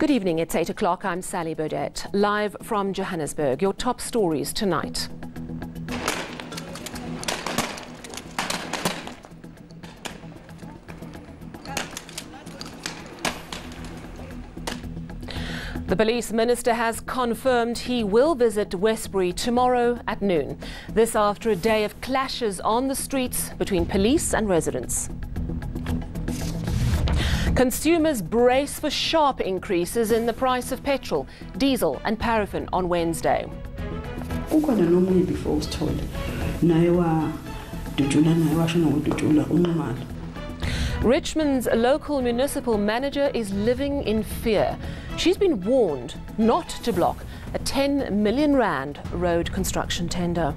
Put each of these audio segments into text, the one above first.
Good evening, it's 8 o'clock. I'm Sally Burdett, live from Johannesburg. Your top stories tonight. The police minister has confirmed he will visit Westbury tomorrow at noon. This after a day of clashes on the streets between police and residents. Consumers brace for sharp increases in the price of petrol, diesel and paraffin on Wednesday. Richmond's local municipal manager is living in fear. She's been warned not to block a 10 million rand road construction tender.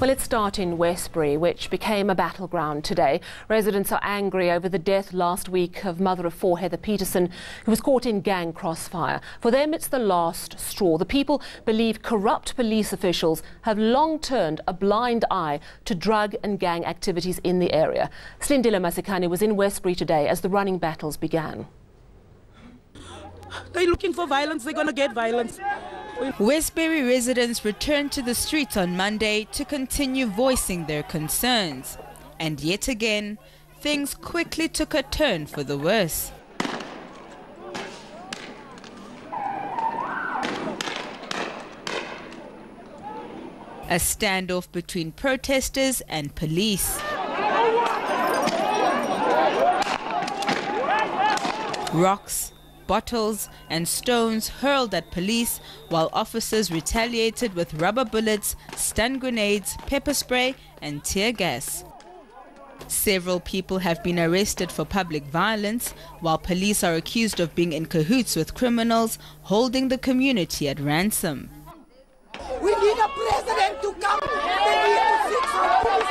Well, let's start in Westbury, which became a battleground today. Residents are angry over the death last week of mother of four Heather Peterson, who was caught in gang crossfire. For them, it's the last straw. The people believe corrupt police officials have long turned a blind eye to drug and gang activities in the area. Slindile Masikane was in Westbury today as the running battles began. They're looking for violence, they're going to get violence. Westbury residents returned to the streets on Monday to continue voicing their concerns. And yet again, things quickly took a turn for the worse. A standoff between protesters and police. Rocks, bottles and stones hurled at police, while officers retaliated with rubber bullets, stun grenades, pepper spray and tear gas. Several people have been arrested for public violence, while police are accused of being in cahoots with criminals, holding the community at ransom. We need a president to come. They need to fix our police.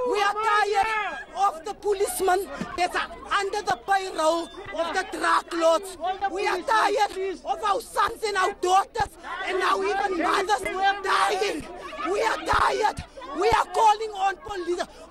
We are tired of the policemen that are under the payroll of the drug lords. We are tired of our sons and our daughters and now even mothers dying. We are tired. We are calling on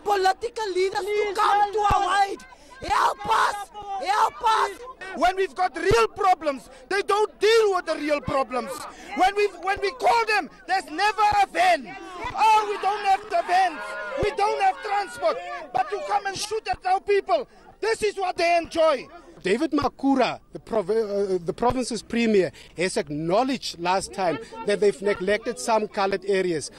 political leaders to come to our aid. Help us! Help us! When we've got real problems, they don't deal with the real problems. When we call them, there's never a van. Oh, we don't have the vans. We don't have transport. But to come and shoot at our people, this is what they enjoy. David Makura, the province's premier, has acknowledged last time that they've neglected some colored areas.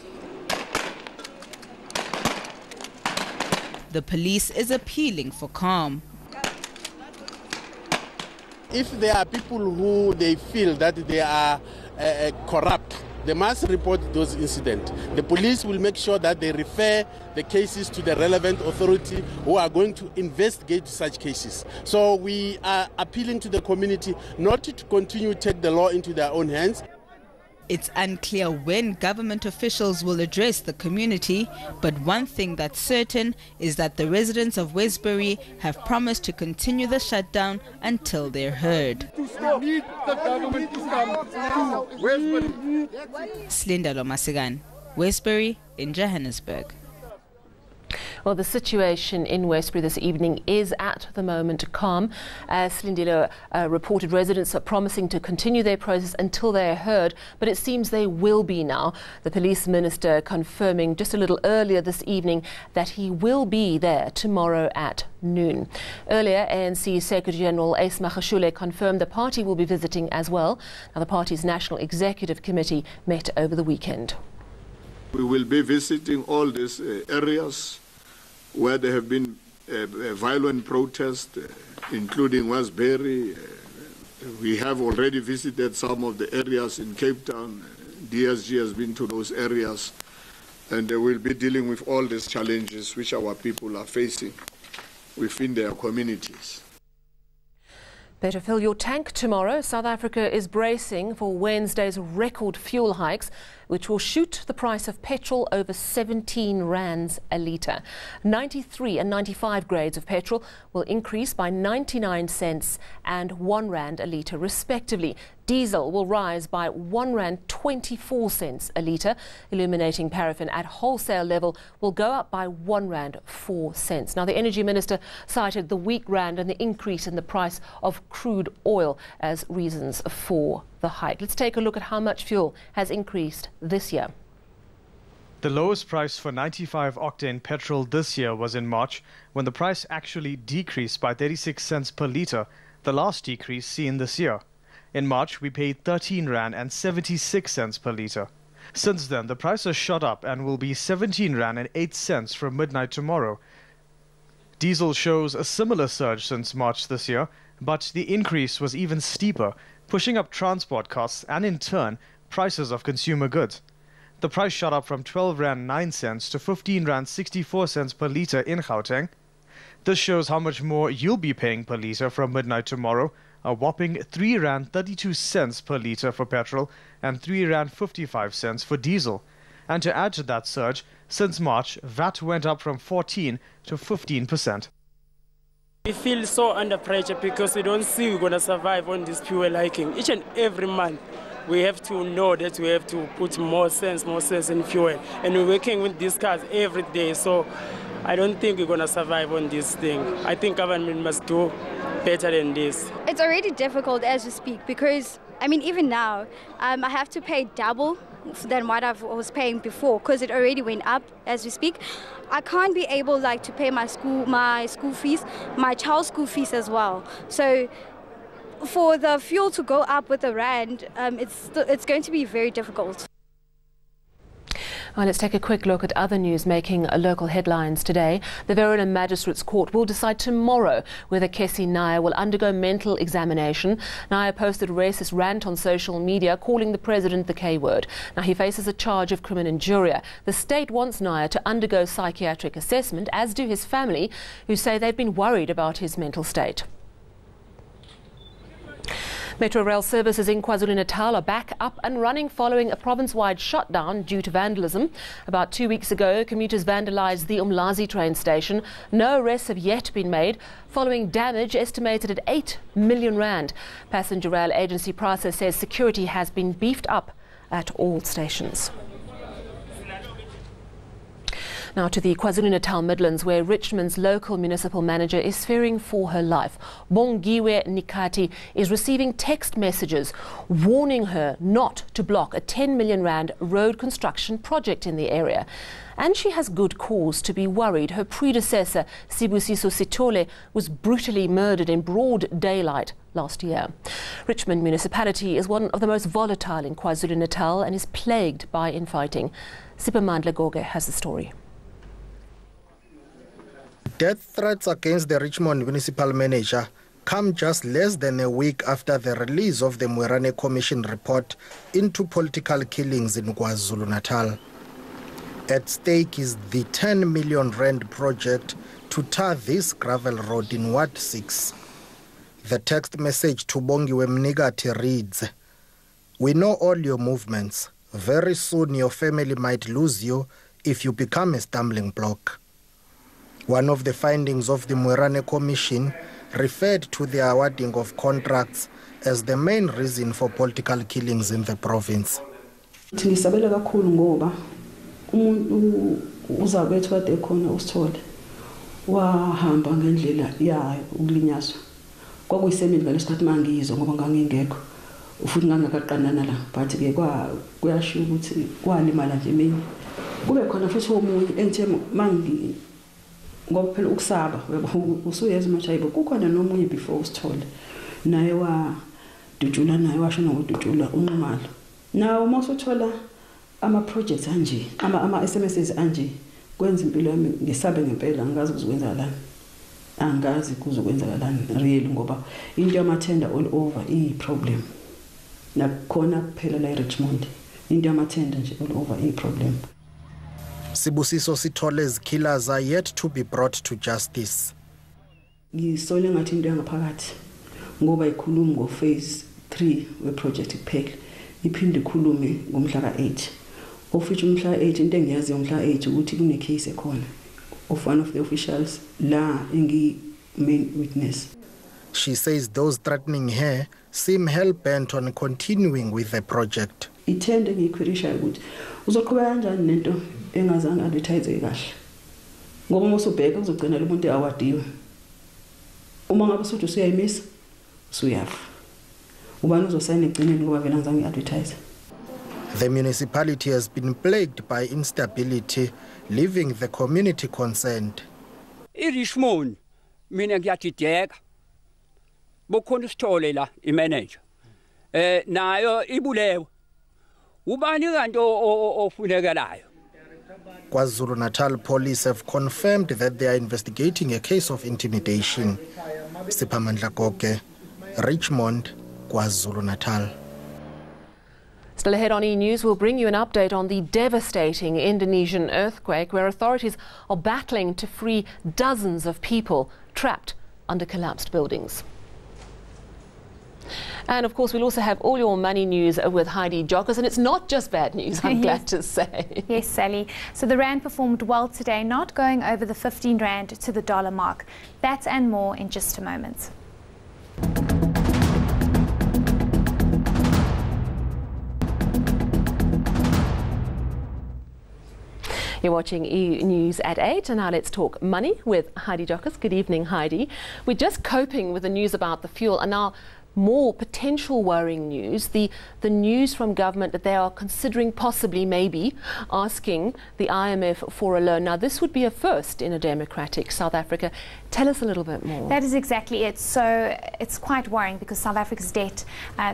The police is appealing for calm. If there are people who they feel that they are corrupt, they must report those incidents. The police will make sure that they refer the cases to the relevant authority who are going to investigate such cases. So we are appealing to the community not to continue to take the law into their own hands. It's unclear when government officials will address the community, but one thing that's certain is that the residents of Westbury have promised to continue the shutdown until they're heard. Slindile Masikane, Westbury in Johannesburg. Well, the situation in Westbury this evening is at the moment calm. As Slindile reported, residents are promising to continue their process until they are heard, but it seems they will be now. The police minister confirming just a little earlier this evening that he will be there tomorrow at noon. Earlier, ANC Secretary-General Ace Magashule confirmed the party will be visiting as well. Now, the party's National Executive Committee met over the weekend. We will be visiting all these areas where there have been violent protests, including Westbury. We have already visited some of the areas in Cape Town. DSG has been to those areas, and they will be dealing with all these challenges which our people are facing within their communities. Better fill your tank tomorrow. South Africa is bracing for Wednesday's record fuel hikes, which will shoot the price of petrol over 17 rands a litre. 93 and 95 grades of petrol will increase by 99 cents and 1 rand a litre respectively. Diesel will rise by 1 rand 24 cents a litre. Illuminating paraffin at wholesale level will go up by 1 rand 4 cents. Now, the Energy Minister cited the weak rand and the increase in the price of crude oil as reasons for the hike. Let's take a look at how much fuel has increased this year. The lowest price for 95-octane petrol this year was in March, when the price actually decreased by 36 cents per litre, the last decrease seen this year. In March, we paid 13 rand and 76 cents per litre. Since then, the price has shot up and will be 17 rand and 8 cents from midnight tomorrow. Diesel shows a similar surge since March this year, but the increase was even steeper, pushing up transport costs and, in turn, prices of consumer goods. The price shot up from 12 rand 9 cents to 15 rand 64 cents per litre in Gauteng. This shows how much more you'll be paying per litre from midnight tomorrow, a whopping 3 rand 32 cents per litre for petrol and 3 rand 55 cents for diesel. And to add to that surge, since March, VAT went up from 14 to 15%. We feel so under pressure because we don't see we're going to survive on this fuel hiking. Each and every month, we have to know that we have to put more cents in fuel. And we're working with these cars every day, so I don't think we're going to survive on this thing. I think government must do better than this. It's already difficult as we speak because, I mean, even now, I have to pay double than what I was paying before because it already went up as we speak. I can't be able to pay my school fees, my child's school fees as well. So for the fuel to go up with the rand, it's going to be very difficult. Well, let's take a quick look at other news making local headlines today. The Verona Magistrates Court will decide tomorrow whether Kessie Naya will undergo mental examination. Naya posted a racist rant on social media calling the president the K-word. Now, he faces a charge of crimen injuria. The state wants Naya to undergo psychiatric assessment, as do his family, who say they've been worried about his mental state. Metro rail services in KwaZulu-Natal are back up and running following a province-wide shutdown due to vandalism. About 2 weeks ago, commuters vandalised the Umlazi train station. No arrests have yet been made, following damage estimated at 8 million rand. Passenger Rail Agency Prasa says security has been beefed up at all stations. Now to the KwaZulu-Natal Midlands, where Richmond's local municipal manager is fearing for her life. Bongiwe Nikati is receiving text messages warning her not to block a 10 million rand road construction project in the area. And she has good cause to be worried. Her predecessor, Sibusiso Sithole, was brutally murdered in broad daylight last year. Richmond municipality is one of the most volatile in KwaZulu-Natal and is plagued by infighting. Sipamandla Goge has the story. Death threats against the Richmond municipal manager come just less than a week after the release of the Mwerane Commission report into political killings in KwaZulu-Natal. At stake is the 10 million rand project to tar this gravel road in Ward 6. The text message to Bongiwe Mnikati reads, "We know all your movements. Very soon your family might lose you if you become a stumbling block." One of the findings of the Mwerane Commission referred to the awarding of contracts as the main reason for political killings in the province. Nisabela kakhulu ngoba umuntu uzabethu kade khona usithole wahamba ngendlela yayo ukulinyazwa kwakuyisemini ngalesikhathi mangizwa ngoba ngangingekho ufuthi ngangakaqanana la but ke kuyasho ukuthi kwalimala nje mina kube khona futhi omunye engithe mangi ngoba phela ukusaba usuyeza machayibo kukhona nomunye before usithole naye wadutshula naye washona ngodutshula unqumalo nawo uma usuthola ama projects anje ama SMSs anje kwenza impilo yami ngisabe ngempela angazi kuzokwenzakalani angazi kuzokwenzakalani really ngoba into yamathenda all over i problem nakhona kuphela la eRichmond into yamathenda nje all over i problem. Sibusiso Sithole's killers are yet to be brought to justice. Ngisole ngathi into yangaphakathi ngoba ikhuluma ngo phase 3 we project iphele iphinde ikhulume ngomhla ka8 of which umhla 8 into engiyaziyo umhla 8 ukuthi kune case ekhona of one of the officials la engi main witness. She says those threatening her seem hell-bent on continuing with the project. Ithende ngiyikhwirisha ukuthi uzoqhubeka kanjani nento engazange advertise kahle. Ngoba uma usubheka uzogcina lo muntu awadiwe. Uma ngabe usuthi usuyayimisa usuyafa. Ubani uzosayina egcineni ngoba vele angizange advertise. The municipality has been plagued by instability, leaving the community concerned. Irishmon mina ngiyadideka. Bokhona usithole la imanager. Nayo ibulewe. Ubani kanti ofunekelayo? KwaZulu-Natal police have confirmed that they are investigating a case of intimidation. Siphamandla Goke, Richmond, KwaZulu-Natal. Still ahead on eNews, we'll bring you an update on the devastating Indonesian earthquake, where authorities are battling to free dozens of people trapped under collapsed buildings. And of course, we'll also have all your money news with Heidi Jockers, and it's not just bad news, I'm glad to say. Yes, Sally. So the rand performed well today, not going over the 15 rand to the dollar mark. That and more in just a moment. You're watching eNews at 8, and now let's talk money with Heidi Jockers. Good evening, Heidi. We're just coping with the news about the fuel, and now more potential worrying news, the news from government that they are considering possibly maybe asking the IMF for a loan. Now this would be a first in a democratic South Africa. Tell us a little bit more. That is exactly it. So it's quite worrying because South Africa's debt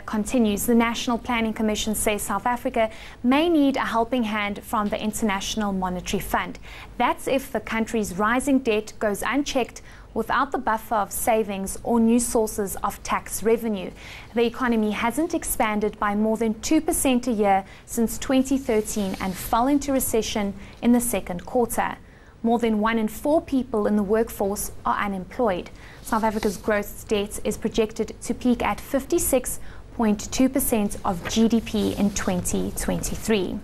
continues. The National Planning Commission says South Africa may need a helping hand from the International Monetary Fund. That's if the country's rising debt goes unchecked without the buffer of savings or new sources of tax revenue. The economy hasn't expanded by more than 2% a year since 2013 and fell into recession in the second quarter. More than 1 in 4 people in the workforce are unemployed. South Africa's gross debt is projected to peak at 56.2% of GDP in 2023.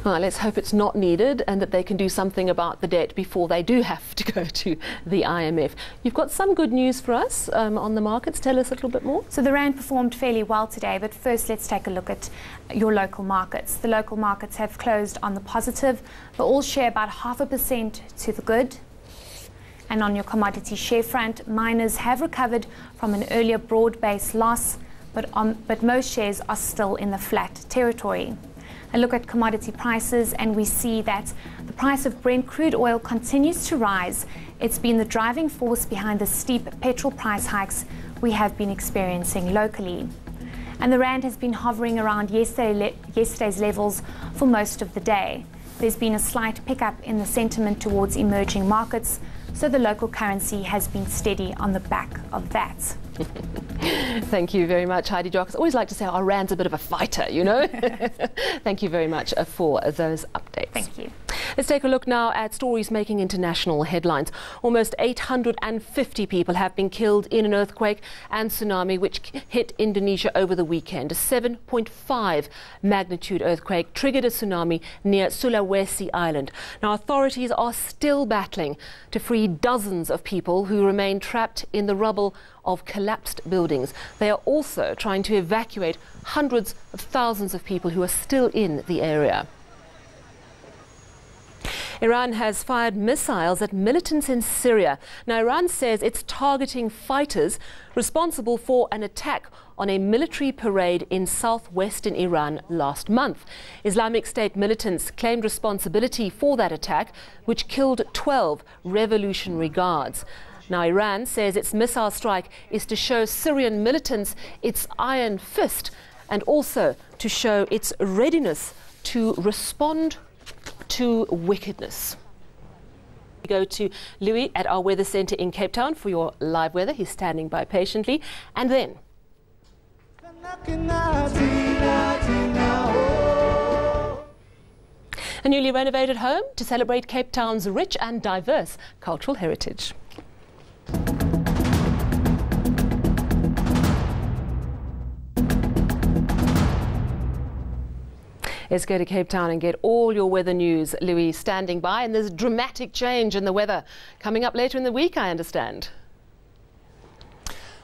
Well, let's hope it's not needed and that they can do something about the debt before they do have to go to the IMF. You've got some good news for us on the markets. Tell us a little bit more. So the rand performed fairly well today, but first let's take a look at your local markets. The local markets have closed on the positive. They all share about 0.5% to the good. And on your commodity share front, miners have recovered from an earlier broad-based loss, but most shares are still in the flat territory. A look at commodity prices, and we see that the price of Brent crude oil continues to rise. It's been the driving force behind the steep petrol price hikes we have been experiencing locally. And the rand has been hovering around yesterday's levels for most of the day. There's been a slight pickup in the sentiment towards emerging markets, so the local currency has been steady on the back of that. Thank you very much, Heidi Jockers. Always like to say our rand's a bit of a fighter, you know. Thank you very much for those updates. Thank you. Let's take a look now at stories making international headlines. Almost 850 people have been killed in an earthquake and tsunami which hit Indonesia over the weekend. A 7.5 magnitude earthquake triggered a tsunami near Sulawesi Island. Now, authorities are still battling to free dozens of people who remain trapped in the rubble of collapsed buildings. They are also trying to evacuate hundreds of thousands of people who are still in the area. Iran has fired missiles at militants in Syria. Now, Iran says it's targeting fighters responsible for an attack on a military parade in southwestern Iran last month. Islamic State militants claimed responsibility for that attack, which killed 12 Revolutionary Guards. Now, Iran says its missile strike is to show Syrian militants its iron fist and also to show its readiness to respond to wickedness. We go to Louis at our weather centre in Cape Town for your live weather. He's standing by patiently. And then a newly renovated home to celebrate Cape Town's rich and diverse cultural heritage. Let's go to Cape Town and get all your weather news. Louis standing by, and there's a dramatic change in the weather coming up later in the week, I understand.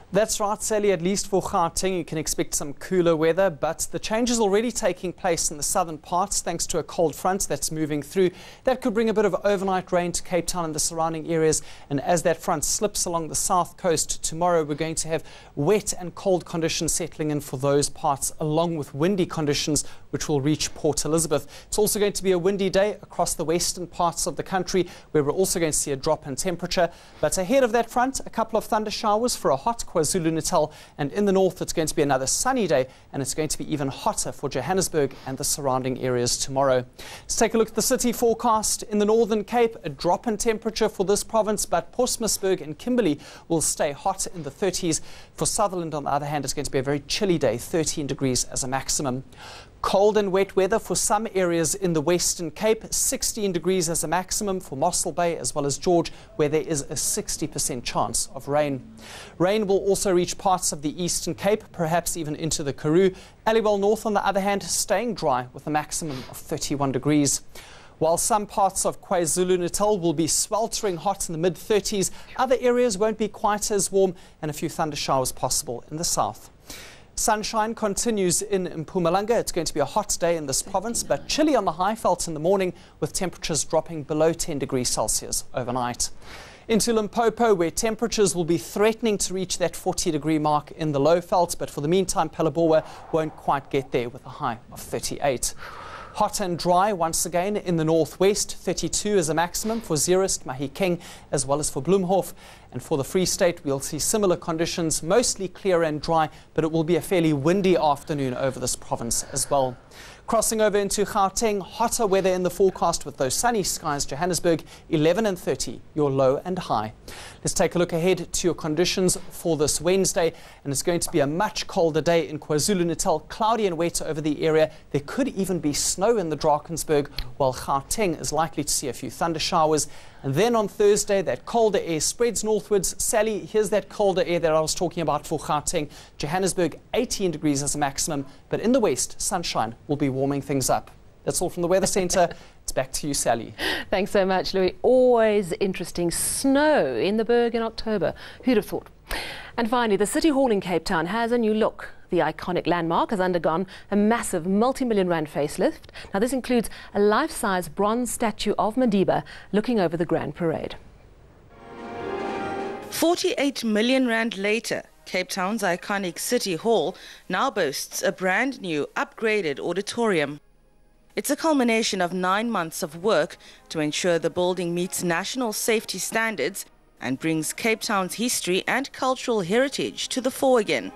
That's right, Sally. At least for Gauteng, you can expect some cooler weather, but the change is already taking place in the southern parts thanks to a cold front that's moving through. That could bring a bit of overnight rain to Cape Town and the surrounding areas, and as that front slips along the south coast tomorrow, we're going to have wet and cold conditions settling in for those parts, along with windy conditions which will reach Port Elizabeth. It's also going to be a windy day across the western parts of the country, where we're also going to see a drop in temperature. But ahead of that front, a couple of thunder showers for a hot KwaZulu-Natal, and in the north it's going to be another sunny day, and it's going to be even hotter for Johannesburg and the surrounding areas tomorrow. Let's take a look at the city forecast. In the Northern Cape, a drop in temperature for this province, but Postmasburg and Kimberley will stay hot in the 30s. For Sutherland, on the other hand, it's going to be a very chilly day, 13 degrees as a maximum. Cold and wet weather for some areas in the Western Cape, 16 degrees as a maximum for Mossel Bay as well as George, where there is a 60% chance of rain. Rain will also reach parts of the Eastern Cape, perhaps even into the Karoo. Aliwal North, on the other hand, staying dry with a maximum of 31 degrees. While some parts of KwaZulu-Natal will be sweltering hot in the mid-30s, other areas won't be quite as warm, and a few thunder showers possible in the south. Sunshine continues in Mpumalanga. It's going to be a hot day in this province, but chilly on the high felt in the morning, with temperatures dropping below 10 degrees Celsius overnight. Into Limpopo, where temperatures will be threatening to reach that 40-degree mark in the low felt, but for the meantime, Phalaborwa won't quite get there with a high of 38. Hot and dry once again in the northwest, 32 as a maximum for Zeerust, Mahikeng, as well as for Bloemhof. And for the Free State, we'll see similar conditions, mostly clear and dry, but it will be a fairly windy afternoon over this province as well. Crossing over into Gauteng, hotter weather in the forecast with those sunny skies. Johannesburg, 11 and 30, your low and high. Let's take a look ahead to your conditions for this Wednesday, and it's going to be a much colder day in KwaZulu-Natal, cloudy and wet over the area. There could even be snow in the Drakensberg, while Gauteng is likely to see a few thunder showers. And then on Thursday, that colder air spreads northwards. Sally, here's that colder air that I was talking about for Gauteng. Johannesburg, 18 degrees as a maximum, but in the west, sunshine will be warming things up. That's all from the Weather Centre. It's back to you, Sally. Thanks so much, Louis. Always interesting. Snow in the Berg in October. Who'd have thought? And finally, the City Hall in Cape Town has a new look. The iconic landmark has undergone a massive multi-million rand facelift. Now, this includes a life-size bronze statue of Madiba looking over the Grand Parade. 48 million rand later, Cape Town's iconic City Hall now boasts a brand new, upgraded auditorium. It's a culmination of 9 months of work to ensure the building meets national safety standards and brings Cape Town's history and cultural heritage to the fore again.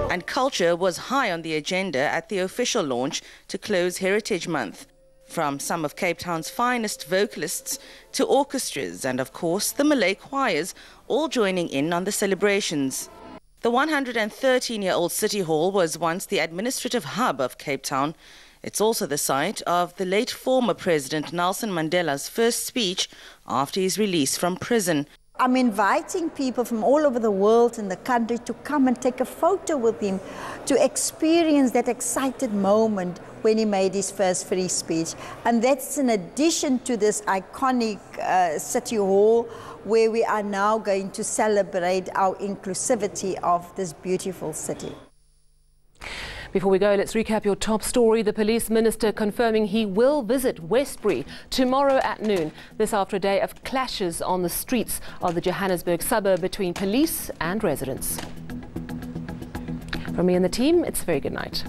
And culture was high on the agenda at the official launch to close Heritage Month. From some of Cape Town's finest vocalists to orchestras and, of course, the Malay choirs, all joining in on the celebrations. The 113-year-old City Hall was once the administrative hub of Cape Town. It's also the site of the late former President Nelson Mandela's first speech after his release from prison. I'm inviting people from all over the world and the country to come and take a photo with him, to experience that excited moment when he made his first free speech. And that's in addition to this iconic City Hall, where we are now going to celebrate our inclusivity of this beautiful city. Before we go, let's recap your top story. The police minister confirming he will visit Westbury tomorrow at noon. This after a day of clashes on the streets of the Johannesburg suburb between police and residents. From me and the team, it's a very good night.